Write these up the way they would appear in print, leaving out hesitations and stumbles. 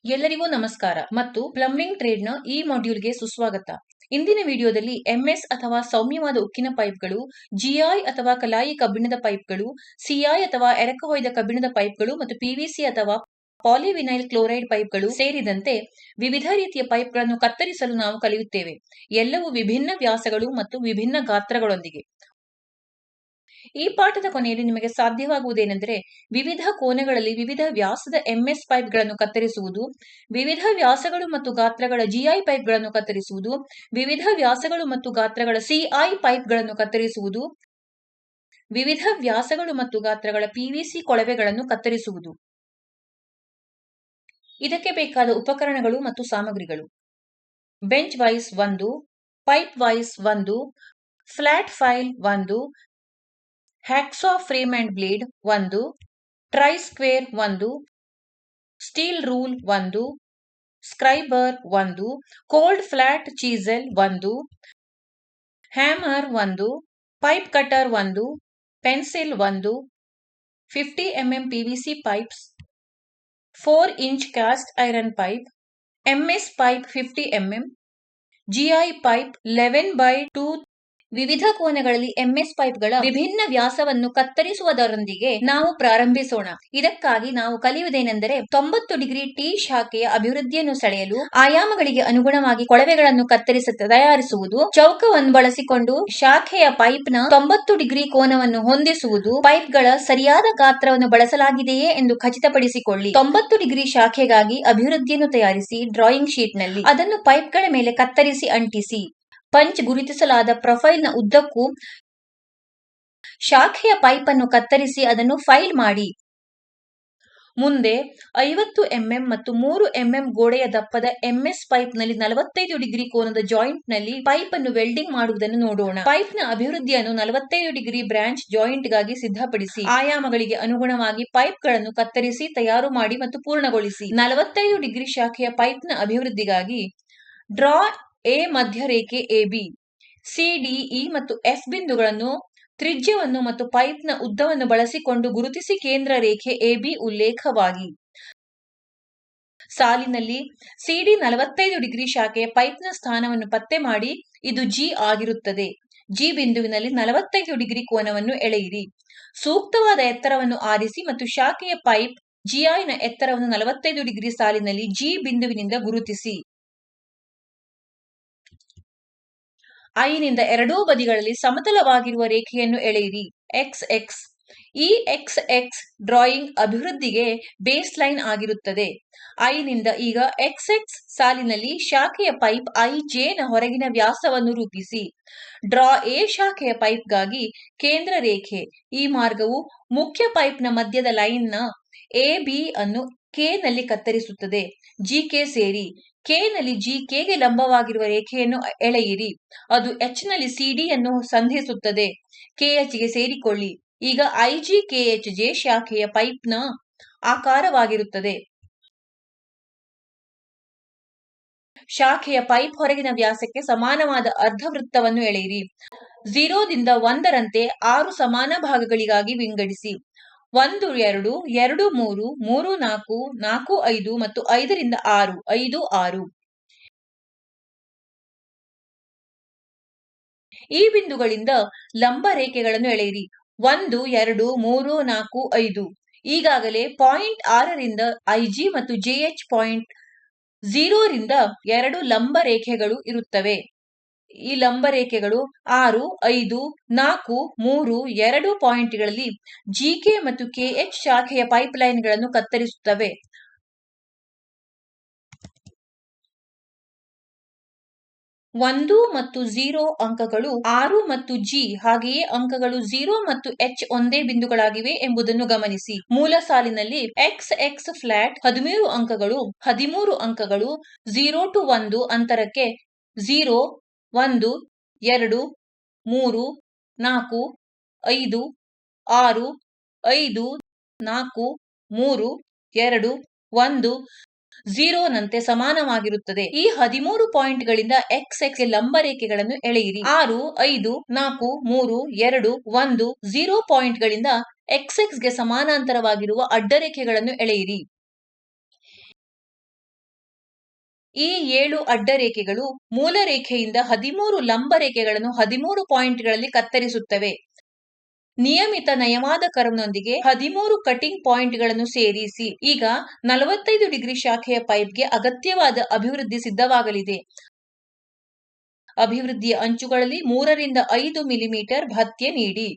ಎಲ್ಲರಿಗೂ ನಮಸ್ಕಾರ ಮತ್ತು ಪ್ಲಂಬಿಂಗ್ ಟ್ರೇಡ್ ನ ಈ ಮಾಡ್ಯೂಲ್ಗೆ ಸುಸ್ವಾಗತ. ಇಂದಿನ ವಿಡಿಯೋದಲ್ಲಿ ಎಂಎಸ್ ಅಥವಾ ಸೌಮ್ಯವಾದ ಉಕ್ಕಿನ ಪೈಪ್ಗಳು, ಜಿಐ ಅಥವಾ ಕಲಾಯಿ ಕಬ್ಬಿಣದ ಪೈಪ್ಗಳು, ಸಿಐ ಅಥವಾ ಎರಕಹೊಯ್ದ ಕಬ್ಬಿಣದ ಪೈಪ್ಗಳು ಮತ್ತು ಪಿವಿಸಿ ಅಥವಾ ಪಾಲಿವಿನೈಲ್ ಕ್ಲೋರೈಡ್ ಪೈಪ್ಗಳು ಸೇರಿದಂತೆ ವಿವಿಧ ರೀತಿಯ ಪೈಪ್ಗಳನ್ನು ಕತ್ತರಿಸಲು ನಾವು ಕಲಿಯುತ್ತೇವೆ. ಎಲ್ಲವೂ ವಿಭಿನ್ನ ವ್ಯಾಸಗಳು ಮತ್ತು ವಿಭಿನ್ನ ಗಾತ್ರಗಳೊಂದಿಗೆ. ಈ ಪಾಠದ ಕೊನೆಯಲ್ಲಿ ನಿಮಗೆ ಸಾಧ್ಯವಾಗುವುದೇನೆಂದರೆ ವಿವಿಧ ಕೋನಗಳಲ್ಲಿ ವಿವಿಧ ವ್ಯಾಸದ ಎಂಎಸ್ ಪೈಪ್ಗಳನ್ನು ಕತ್ತರಿಸುವುದು, ವಿವಿಧ ವ್ಯಾಸಗಳು ಮತ್ತು ಗಾತ್ರಗಳ ಜಿಐ ಪೈಪ್ಗಳನ್ನು ಕತ್ತರಿಸುವುದು, ವಿವಿಧ ವ್ಯಾಸಗಳು ಮತ್ತು ಗಾತ್ರಗಳ ಸಿಐ ಪೈಪ್ಗಳನ್ನು ಕತ್ತರಿಸುವುದು, ವಿವಿಧ ವ್ಯಾಸಗಳು ಮತ್ತು ಗಾತ್ರಗಳ ಪಿವಿಸಿ ಕೊಳವೆಗಳನ್ನು ಕತ್ತರಿಸುವುದು. ಇದಕ್ಕೆ ಬೇಕಾದ ಉಪಕರಣಗಳು ಮತ್ತು ಸಾಮಗ್ರಿಗಳು: bench vise 1, pipe vise 1, flat file 1, hacksaw frame and blade 1, try square 1, steel rule 1, scriber 1, cold flat chisel 1, hammer 1, pipe cutter 1, pencil 1, 50 mm PVC pipes, 4 inch cast iron pipe, MS pipe 50 mm, GI pipe 11/2. ವಿವಿಧ ಕೋನಗಳಲ್ಲಿ MS ಪೈಪ್ಗಳ ವಿಭಿನ್ನ ವ್ಯಾಸವನ್ನು ಕತ್ತರಿಸುವುದರೊಂದಿಗೆ ನಾವು ಪ್ರಾರಂಭಿಸೋಣ. ಇದಕ್ಕಾಗಿ ನಾವು ಕಲಿಯುವುದೇನೆಂದರೆ 90 degree T ಶಾಖೆಯ ಅಭಿವೃದ್ಧಿಯನ್ನು ಸೆಳೆಯಲು ಆಯಾಮಗಳಿಗೆ ಅನುಗುಣವಾಗಿ ಕೊಳವೆಗಳನ್ನು ಕತ್ತರಿಸಿ ತಯಾರಿಸುವುದು, ಚೌಕವನ್ನು ಬಳಸಿಕೊಂಡು ಶಾಖೆಯ ಪೈಪ್ನ 90 ಡಿಗ್ರಿ ಕೋನವನ್ನು ಹೊಂದಿಸುವುದು, ಪೈಪ್ಗಳ ಸರಿಯಾದ ಗಾತ್ರವನ್ನು ಬಳಸಲಾಗಿದೆಯೇ ಎಂದು ಖಚಿತಪಡಿಸಿಕೊಳ್ಳಿ. 90 ಡಿಗ್ರಿ ಶಾಖೆಗಾಗಿ ಅಭಿವೃದ್ಧಿಯನ್ನು ತಯಾರಿಸಿ ಡ್ರಾಯಿಂಗ್ ಶೀಟ್ ನಲ್ಲಿ ಅದನ್ನು ಪೈಪ್ಗಳ ಮೇಲೆ ಕತ್ತರಿಸಿ ಅಂಟಿಸಿ. ಪಂಚ್ ಗುರುತಿಸಲಾದ ಪ್ರೊಫೈಲ್ನ ಉದ್ದಕ್ಕೂ ಶಾಖೆಯ ಪೈಪ್ ಅನ್ನು ಕತ್ತರಿಸಿ ಅದನ್ನು ಫೈಲ್ ಮಾಡಿ. ಮುಂದೆ 50 mm ಮತ್ತು 3 mm ಗೋಡೆಯ ದಪ್ಪದ ಎಂಎಸ್ ಪೈಪ್ ನಲ್ಲಿ 45 ಡಿಗ್ರಿ ಕೋನದ ಜಾಯಿಂಟ್ ನಲ್ಲಿ ಪೈಪ್ ಅನ್ನು ವೆಲ್ಡಿಂಗ್ ಮಾಡುವುದನ್ನು ನೋಡೋಣ. ಪೈಪ್ ನ ಅಭಿವೃದ್ಧಿಯನ್ನು 45 ಡಿಗ್ರಿ ಬ್ರಾಂಚ್ ಜಾಯಿಂಟ್ ಗಾಗಿ ಸಿದ್ಧಪಡಿಸಿ ಆಯಾಮಗಳಿಗೆ ಅನುಗುಣವಾಗಿ ಪೈಪ್ ಗಳನ್ನು ಕತ್ತರಿಸಿ ತಯಾರು ಮಾಡಿ ಮತ್ತು ಪೂರ್ಣಗೊಳಿಸಿ. 45 ಡಿಗ್ರಿ ಶಾಖೆಯ ಪೈಪ್ ನ ಅಭಿವೃದ್ಧಿಗಾಗಿ ಡ್ರಾ ಎ ಮಧ್ಯರೇಖೆ AB, CDE ಮತ್ತು F ಬಿಂದುಗಳನ್ನು, ತ್ರಿಜ್ಯವನ್ನು ಮತ್ತು ಪೈಪ್ನ ಉದ್ದವನ್ನು ಬಳಸಿಕೊಂಡು ಗುರುತಿಸಿ ಕೇಂದ್ರ ರೇಖೆ AB ಉಲ್ಲೇಖವಾಗಿ. ಸಾಲಿನಲ್ಲಿ CD 45 ಡಿಗ್ರಿ ಶಾಖೆಯ ಪೈಪ್ನ ಸ್ಥಾನವನ್ನು ಪತ್ತೆ ಮಾಡಿ ಇದು G ಆಗಿರುತ್ತದೆ. G ಬಿಂದುವಿನಲ್ಲಿ 45 ಡಿಗ್ರಿ ಕೋನವನ್ನು ಎಳೆಯಿರಿ. ಸೂಕ್ತವಾದ ಎತ್ತರವನ್ನು ಆರಿಸಿ ಮತ್ತು ಶಾಖೆಯ ಪೈಪ್ GI ನ ಎತ್ತರವನ್ನು 45 ಡಿಗ್ರಿ ಸಾಲಿನಲ್ಲಿ G ಬಿಂದುವಿನಿಂದ ಗುರುತಿಸಿ. ಐ ನಿಂದ ಎರಡೂ ಬದಿಗಳಲ್ಲಿ ಸಮತಲವಾಗಿರುವ ರೇಖೆಯನ್ನು ಎಳೆಯಿರಿ. XX. ಈ XX ಡ್ರಾಯಿಂಗ್ ಅಭಿವೃದ್ಧಿಗೆ ಬೇಸ್ ಲೈನ್ ಆಗಿರುತ್ತದೆ. ಐ ನಿಂದ ಈಗ XX ಸಾಲಿನಲ್ಲಿ ಶಾಖೆಯ ಪೈಪ್ IJ ನ ಹೊರಗಿನ ವ್ಯಾಸವನ್ನು ರೂಪಿಸಿ. ಡ್ರಾ ಎ ಶಾಖೆಯ ಪೈಪ್ಗಾಗಿ ಕೇಂದ್ರ ರೇಖೆ. ಈ ಮಾರ್ಗವು ಮುಖ್ಯ ಪೈಪ್ನ ಮಧ್ಯದ ಲೈನ್ ನ AB ಅನ್ನು K ನಲ್ಲಿ ಕತ್ತರಿಸುತ್ತದೆ. GK ಸೇರಿ K ನಲ್ಲಿ GK ಗೆ ಲಂಬವಾಗಿರುವ ರೇಖೆಯನ್ನು ಎಳೆಯಿರಿ. ಅದು H ನಲ್ಲಿ CD ಯನ್ನು ಸಂಧಿಸುತ್ತದೆ. KH ಗೆ ಸೇರಿಕೊಳ್ಳಿ. ಈಗ IGKHJ ಶಾಖೆಯ ಪೈಪ್ನ ಆಕಾರವಾಗಿರುತ್ತದೆ. ಶಾಖೆಯ ಪೈಪ್ ಹೊರಗಿನ ವ್ಯಾಸಕ್ಕೆ ಸಮಾನವಾದ ಅರ್ಧವೃತ್ತವನ್ನು ಎಳೆಯಿರಿ. 0 ದಿಂದ 1 ರಂತೆ 6 ಸಮಾನ ಭಾಗಗಳಿಗಾಗಿ ವಿಂಗಡಿಸಿ. 1, 2, 2, 3, 3, 4, 4, 5 ಮತ್ತು 5 ರಿಂದ 6, 5, 6. ಈ ಬಿಂದುಗಳಿಂದ ಲಂಬ ರೇಖೆಗಳನ್ನು ಎಳೆಯಿರಿ. 1, 2, 3, 4, 5. ಈಗಾಗಲೇ ಪಾಯಿಂಟ್ 6 ರಿಂದ IG ಮತ್ತು JH ಪಾಯಿಂಟ್ 0 ರಿಂದ 2 ಲಂಬ ರೇಖೆಗಳು ಇರುತ್ತವೆ. ಈ ಲಂಬ ರೇಖೆಗಳು 6, 5, 4, 3, 2 ಪಾಯಿಂಟ್ಗಳಲ್ಲಿ GK ಮತ್ತು KH ಶಾಖೆಯ ಪೈಪ್ಲೈನ್ಗಳನ್ನು ಕತ್ತರಿಸುತ್ತವೆ. 1 ಮತ್ತು 0 ಅಂಕಗಳು 6 ಮತ್ತು G, ಹಾಗೆಯೇ ಅಂಕಗಳು 0 ಮತ್ತು H ಒಂದೇ ಬಿಂದುಗಳಾಗಿವೆ ಎಂಬುದನ್ನು ಗಮನಿಸಿ. ಮೂಲ ಸಾಲಿನಲ್ಲಿ XX ಫ್ಲಾಟ್ 13 ಅಂಕಗಳು 0 to 1 ಅಂತರಕ್ಕೆ 0, 1, 2, 3, 4, 5, 6, 5, 4, 3, 2, 1, 0 ನಂತೆ ಸಮಾನವಾಗಿರುತ್ತದೆ. ಈ 13 ಪಾಯಿಂಟ್ಗಳಿಂದ XX ಗೆ ಲಂಬ ರೇಖೆಗಳನ್ನು ಎಳೆಯಿರಿ. 6, 5, 4, 3, 2, 1, 0 ಪಾಯಿಂಟ್ಗಳಿಂದ XX ಗೆ ಸಮಾನಾಂತರವಾಗಿರುವ ಅಡ್ಡರೇಖೆಗಳನ್ನು ಎಳೆಯಿರಿ. ಈ 7 ಅಡ್ಡ ರೇಖೆಗಳು ಮೂಲ ರೇಖೆಯಿಂದ 13 ಲಂಬ ರೇಖೆಗಳನ್ನು 13 ಪಾಯಿಂಟ್ಗಳಲ್ಲಿ ಕತ್ತರಿಸುತ್ತವೆ. ನಿಯಮಿತ ನಯವಾದ ಕರ್ವ್ನೊಂದಿಗೆ 13 ಕಟಿಂಗ್ ಪಾಯಿಂಟ್ಗಳನ್ನು ಸೇರಿಸಿ. ಈಗ 45 ಡಿಗ್ರಿ ಶಾಖೆಯ ಪೈಪ್ಗೆ ಅಗತ್ಯವಾದ ಅಭಿವೃದ್ಧಿ ಸಿದ್ಧವಾಗಲಿದೆ. ಅಭಿವೃದ್ಧಿಯ ಅಂಚುಗಳಲ್ಲಿ 3 ರಿಂದ 5 ಮಿಲಿಮೀಟರ್ ಭತ್ಯೆ ನೀಡಿ.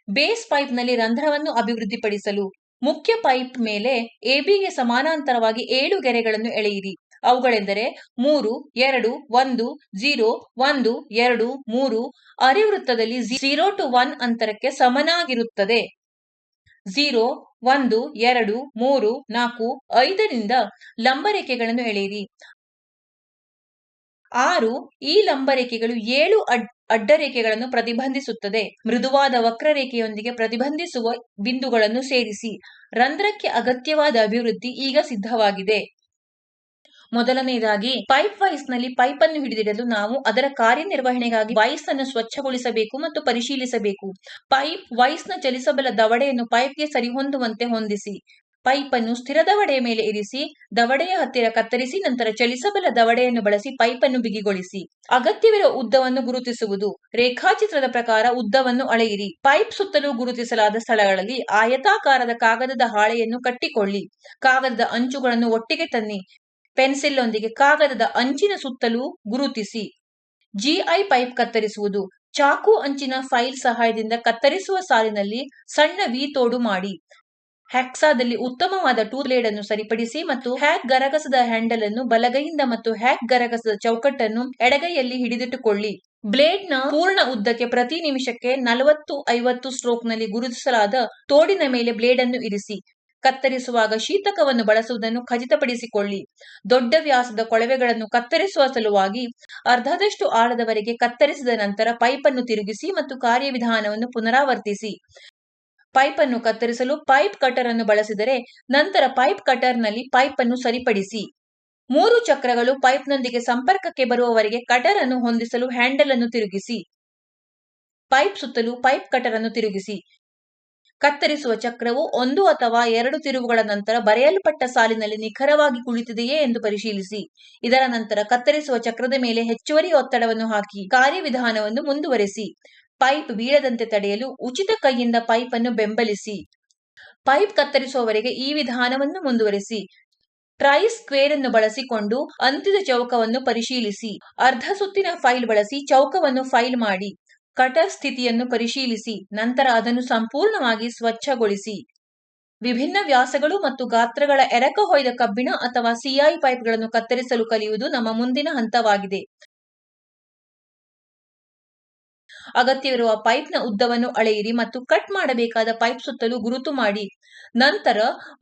ಬೇಸ್ ಪೈಪ್ನಲ್ಲಿ ರಂಧ್ರವನ್ನು ಅಭಿವೃದ್ಧಿಪಡಿಸಲು ಮುಖ್ಯ ಪೈಪ್ ಮೇಲೆ ಎಬಿಗೆ ಸಮಾನಾಂತರವಾಗಿ 7 ಗೆರೆಗಳನ್ನು ಎಳೆಯಿರಿ. ಅವುಗಳೆಂದರೆ 3, 2, 1, 0, 1, 2, 3 ಅರೆವೃತ್ತದಲ್ಲಿ 0 to 1 ಅಂತರಕ್ಕೆ ಸಮನಾಗಿರುತ್ತದೆ. 0, 1, 2, 3, 4, 5ರಿಂದ ಲಂಬರೇಖೆಗಳನ್ನು ಎಳೆಯಿರಿ. 6 ಈ ಲಂಬರೇಖೆಗಳು 7 ಅಡ್ಡರೇಖೆಗಳನ್ನು ಪ್ರತಿಬಂಧಿಸುತ್ತದೆ. ಮೃದುವಾದ ವಕ್ರರೇಖೆಯೊಂದಿಗೆ ಪ್ರತಿಬಂಧಿಸುವ ಬಿಂದುಗಳನ್ನು ಸೇರಿಸಿ. ರಂಧ್ರಕ್ಕೆ ಅಗತ್ಯವಾದ ಅಭಿವೃದ್ಧಿ ಈಗ ಸಿದ್ಧವಾಗಿದೆ. ಮೊದಲನೆಯದಾಗಿ ಪೈಪ್ ವೈಸ್ ನಲ್ಲಿ ಪೈಪ್ ಅನ್ನು ಹಿಡಿದಿಡಲು ನಾವು ಅದರ ಕಾರ್ಯನಿರ್ವಹಣೆಗಾಗಿ ವೈಸ್ ಅನ್ನು ಸ್ವಚ್ಛಗೊಳಿಸಬೇಕು ಮತ್ತು ಪರಿಶೀಲಿಸಬೇಕು. ಪೈಪ್ ವೈಸ್ ನ ಚಲಿಸಬಲ್ಲ ದವಡೆಯನ್ನು ಪೈಪ್ಗೆ ಸರಿಹೊಂದುವಂತೆ ಹೊಂದಿಸಿ. ಪೈಪ್ ಅನ್ನು ಸ್ಥಿರ ದವಡೆಯ ಮೇಲೆ ಇರಿಸಿ, ದವಡೆಯ ಹತ್ತಿರ ಕತ್ತರಿಸಿ, ನಂತರ ಚಲಿಸಬಲ್ಲ ದವಡೆಯನ್ನು ಬಳಸಿ ಪೈಪ್ ಅನ್ನು ಬಿಗಿಗೊಳಿಸಿ. ಅಗತ್ಯವಿರುವ ಉದ್ದವನ್ನು ಗುರುತಿಸುವುದು. ರೇಖಾಚಿತ್ರದ ಪ್ರಕಾರ ಉದ್ದವನ್ನು ಅಳೆಯಿರಿ. ಪೈಪ್ ಸುತ್ತಲೂ ಗುರುತಿಸಲಾದ ಸ್ಥಳಗಳಲ್ಲಿ ಆಯತಾಕಾರದ ಕಾಗದದ ಹಾಳೆಯನ್ನು ಕಟ್ಟಿಕೊಳ್ಳಿ. ಕಾಗದದ ಅಂಚುಗಳನ್ನು ಒಟ್ಟಿಗೆ ತನ್ನಿ. ಪೆನ್ಸಿಲ್ ನೊಂದಿಗೆ ಕಾಗದದ ಅಂಚಿನ ಸುತ್ತಲೂ ಗುರುತಿಸಿ. ಜಿಐ ಪೈಪ್ ಕತ್ತರಿಸುವುದು. ಚಾಕು ಅಂಚಿನ ಫೈಲ್ ಸಹಾಯದಿಂದ ಕತ್ತರಿಸುವ ಸಾಲಿನಲ್ಲಿ ಸಣ್ಣ ವಿ ತೋಡು ಮಾಡಿ. ಹ್ಯಾಕ್ಸಾದಲ್ಲಿ ಉತ್ತಮವಾದ ಟೂಲ್ ಬ್ಲೇಡ್ ಅನ್ನು ಸರಿಪಡಿಸಿ ಮತ್ತು ಹ್ಯಾಕ್ ಗರಗಸದ ಹ್ಯಾಂಡಲ್ ಅನ್ನು ಬಲಗೈಯಿಂದ ಮತ್ತು ಹ್ಯಾಕ್ ಗರಗಸದ ಚೌಕಟ್ಟನ್ನು ಎಡಗೈಯಲ್ಲಿ ಹಿಡಿದಿಟ್ಟುಕೊಳ್ಳಿ. ಬ್ಲೇಡ್ ನ ಪೂರ್ಣ ಉದ್ದಕ್ಕೆ ಪ್ರತಿ ನಿಮಿಷಕ್ಕೆ 40-50 ಸ್ಟ್ರೋಕ್ ನಲ್ಲಿ ಗುರುತಿಸಲಾದ ತೋಡಿನ ಮೇಲೆ ಬ್ಲೇಡ್ ಅನ್ನು ಇರಿಸಿ. ಕತ್ತರಿಸುವಾಗ ಶೀತಕವನ್ನು ಬಳಸುವುದನ್ನು ಖಚಿತಪಡಿಸಿಕೊಳ್ಳಿ. ದೊಡ್ಡ ವ್ಯಾಸದ ಕೊಳವೆಗಳನ್ನು ಕತ್ತರಿಸುವ ಸಲುವಾಗಿ ಅರ್ಧದಷ್ಟು ಆಳದವರೆಗೆ ಕತ್ತರಿಸಿದ ನಂತರ ಪೈಪ್ ಅನ್ನು ತಿರುಗಿಸಿ ಮತ್ತು ಕಾರ್ಯವಿಧಾನವನ್ನು ಪುನರಾವರ್ತಿಸಿ. ಪೈಪ್ ಅನ್ನು ಕತ್ತರಿಸಲು ಪೈಪ್ ಕಟರ್ ಅನ್ನು ಬಳಸಿದರೆ ನಂತರ ಪೈಪ್ ಕಟರ್ ನಲ್ಲಿ ಪೈಪ್ ಅನ್ನು ಸರಿಪಡಿಸಿ. 3 ಚಕ್ರಗಳು ಪೈಪ್ನೊಂದಿಗೆ ಸಂಪರ್ಕಕ್ಕೆ ಬರುವವರೆಗೆ ಕಟರ್ ಅನ್ನು ಹೊಂದಿಸಲು ಹ್ಯಾಂಡಲ್ ಅನ್ನು ತಿರುಗಿಸಿ. ಪೈಪ್ ಸುತ್ತಲೂ ಪೈಪ್ ಕಟರ್ ಅನ್ನು ತಿರುಗಿಸಿ. ಕತ್ತರಿಸುವ ಚಕ್ರವು 1 ಅಥವಾ 2 ತಿರುವುಗಳ ನಂತರ ಬರೆಯಲ್ಪಟ್ಟ ಸಾಲಿನಲ್ಲಿ ನಿಖರವಾಗಿ ಕುಳಿತಿದೆಯೇ ಎಂದು ಪರಿಶೀಲಿಸಿ. ಇದರ ನಂತರ ಕತ್ತರಿಸುವ ಚಕ್ರದ ಮೇಲೆ ಹೆಚ್ಚುವರಿ ಒತ್ತಡವನ್ನು ಹಾಕಿ ಕಾರ್ಯವಿಧಾನವನ್ನು ಮುಂದುವರೆಸಿ. ಪೈಪ್ ಬೀಳದಂತೆ ತಡೆಯಲು ಉಚಿತ ಕೈಯಿಂದ ಪೈಪ್ ಅನ್ನು ಬೆಂಬಲಿಸಿ. ಪೈಪ್ ಕತ್ತರಿಸುವವರೆಗೆ ಈ ವಿಧಾನವನ್ನು ಮುಂದುವರೆಸಿ. ಟ್ರೈ ಸ್ಕ್ವೇರ್ ಅನ್ನು ಬಳಸಿಕೊಂಡು ಅಂತ್ಯದ ಚೌಕವನ್ನು ಪರಿಶೀಲಿಸಿ. ಅರ್ಧ ಸುತ್ತಿನ ಫೈಲ್ ಬಳಸಿ ಚೌಕವನ್ನು ಫೈಲ್ ಮಾಡಿ. ಕಟರ್ ಸ್ಥಿತಿಯನ್ನು ಪರಿಶೀಲಿಸಿ. ನಂತರ ಅದನ್ನು ಸಂಪೂರ್ಣವಾಗಿ ಸ್ವಚ್ಛಗೊಳಿಸಿ. ವಿಭಿನ್ನ ವ್ಯಾಸಗಳು ಮತ್ತು ಗಾತ್ರಗಳ ಎರಕ ಹೊಯ್ದ ಕಬ್ಬಿಣ ಅಥವಾ ಸಿಐ ಪೈಪ್ಗಳನ್ನು ಕತ್ತರಿಸಲು ಕಲಿಯುವುದು ನಮ್ಮ ಮುಂದಿನ ಹಂತವಾಗಿದೆ. ಅಗತ್ಯವಿರುವ ಪೈಪ್ನ ಉದ್ದವನ್ನು ಅಳೆಯಿರಿ ಮತ್ತು ಕಟ್ ಮಾಡಬೇಕಾದ ಪೈಪ್ ಸುತ್ತಲೂ ಗುರುತು ಮಾಡಿ. ನಂತರ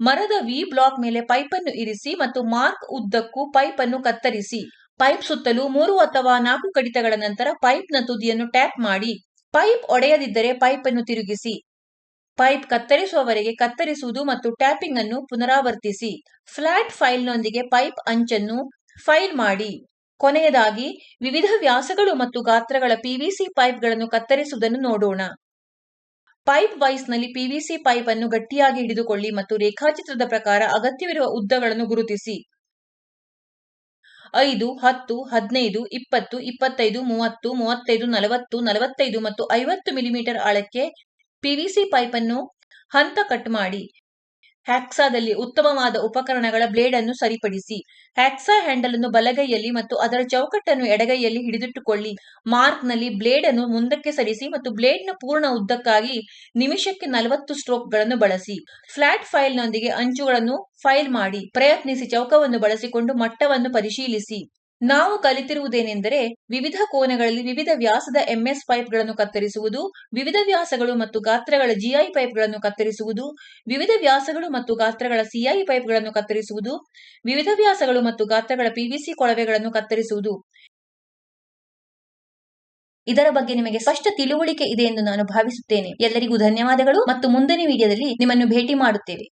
ಮರದ ವಿ ಬ್ಲಾಕ್ ಮೇಲೆ ಪೈಪ್ ಅನ್ನು ಇರಿಸಿ ಮತ್ತು ಮಾರ್ಕ್ ಉದ್ದಕ್ಕೂ ಪೈಪ್ ಅನ್ನು ಕತ್ತರಿಸಿ. ಪೈಪ್ ಸುತ್ತಲೂ 3 ಅಥವಾ 4 ಕಡಿತಗಳ ನಂತರ ಪೈಪ್ನ ತುದಿಯನ್ನು ಟ್ಯಾಪ್ ಮಾಡಿ. ಪೈಪ್ ಒಡೆಯದಿದ್ದರೆ ಪೈಪ್ ಅನ್ನು ತಿರುಗಿಸಿ. ಪೈಪ್ ಕತ್ತರಿಸುವವರೆಗೆ ಕತ್ತರಿಸುವುದು ಮತ್ತು ಟ್ಯಾಪಿಂಗ್ ಅನ್ನು ಪುನರಾವರ್ತಿಸಿ. ಫ್ಲಾಟ್ ಫೈಲ್ನೊಂದಿಗೆ ಪೈಪ್ ಅಂಚನ್ನು ಫೈಲ್ ಮಾಡಿ. ಕೊನೆಯದಾಗಿ ವಿವಿಧ ವ್ಯಾಸಗಳು ಮತ್ತು ಗಾತ್ರಗಳ ಪಿವಿಸಿ ಪೈಪ್ಗಳನ್ನು ಕತ್ತರಿಸುವುದನ್ನು ನೋಡೋಣ. ಪೈಪ್ ವೈಸ್ ನಲ್ಲಿ ಪಿವಿಸಿ ಪೈಪ್ ಅನ್ನು ಗಟ್ಟಿಯಾಗಿ ಹಿಡಿದುಕೊಳ್ಳಿ ಮತ್ತು ರೇಖಾಚಿತ್ರದ ಪ್ರಕಾರ ಅಗತ್ಯವಿರುವ ಉದ್ದಗಳನ್ನು ಗುರುತಿಸಿ. 5, 10, 15, 20, 25, 30, 35, 40, 45 ಮತ್ತು 50 ಮಿಲಿಮೀಟರ್ ಆಳಕ್ಕೆ ಪಿವಿಸಿ ಪೈಪ್ ಅನ್ನು ಹಂತ ಕಟ್ ಮಾಡಿ. ಹ್ಯಾಕ್ಸಾದಲ್ಲಿ ಉತ್ತಮವಾದ ಉಪಕರಣಗಳ ಬ್ಲೇಡ್ ಅನ್ನು ಸರಿಪಡಿಸಿ. ಹ್ಯಾಕ್ಸಾ ಹ್ಯಾಂಡಲ್ ಅನ್ನು ಬಲಗೈಯಲ್ಲಿ ಮತ್ತು ಅದರ ಚೌಕಟ್ಟನ್ನು ಎಡಗೈಯಲ್ಲಿ ಹಿಡಿದಿಟ್ಟುಕೊಳ್ಳಿ. ಮಾರ್ಕ್ ನಲ್ಲಿ ಬ್ಲೇಡ್ ಅನ್ನು ಮುಂದಕ್ಕೆ ಸರಿಸಿ ಮತ್ತು ಬ್ಲೇಡ್ ನ ಪೂರ್ಣ ಉದ್ದಕ್ಕಾಗಿ ನಿಮಿಷಕ್ಕೆ 40 ಸ್ಟ್ರೋಕ್ಗಳನ್ನು ಬಳಸಿ. ಫ್ಲಾಟ್ ಫೈಲ್ನೊಂದಿಗೆ ಅಂಚುಗಳನ್ನು ಫೈಲ್ ಮಾಡಿ. ಪ್ರಯತ್ನಿಸಿ. ಚೌಕವನ್ನು ಬಳಸಿಕೊಂಡು ಮಟ್ಟವನ್ನು ಪರಿಶೀಲಿಸಿ. ನಾವು ಕಲಿತಿರುವುದೇನೆಂದರೆ ವಿವಿಧ ಕೋನಗಳಲ್ಲಿ ವಿವಿಧ ವ್ಯಾಸದ ಎಂಎಸ್ ಪೈಪ್ಗಳನ್ನು ಕತ್ತರಿಸುವುದು, ವಿವಿಧ ವ್ಯಾಸಗಳು ಮತ್ತು ಗಾತ್ರಗಳ ಜಿಐ ಪೈಪ್ಗಳನ್ನು ಕತ್ತರಿಸುವುದು, ವಿವಿಧ ವ್ಯಾಸಗಳು ಮತ್ತು ಗಾತ್ರಗಳ ಸಿಐ ಪೈಪ್ಗಳನ್ನು ಕತ್ತರಿಸುವುದು, ವಿವಿಧ ವ್ಯಾಸಗಳು ಮತ್ತು ಗಾತ್ರಗಳ ಪಿವಿಸಿ ಕೊಳವೆಗಳನ್ನು ಕತ್ತರಿಸುವುದು. ಇದರ ಬಗ್ಗೆ ನಿಮಗೆ ಸ್ಪಷ್ಟ ತಿಳುವಳಿಕೆ ಇದೆ ಎಂದು ನಾನು ಭಾವಿಸುತ್ತೇನೆ. ಎಲ್ಲರಿಗೂ ಧನ್ಯವಾದಗಳು ಮತ್ತು ಮುಂದಿನ ವಿಡಿಯೋದಲ್ಲಿ ನಿಮ್ಮನ್ನು ಭೇಟಿ ಮಾಡುತ್ತೇವೆ.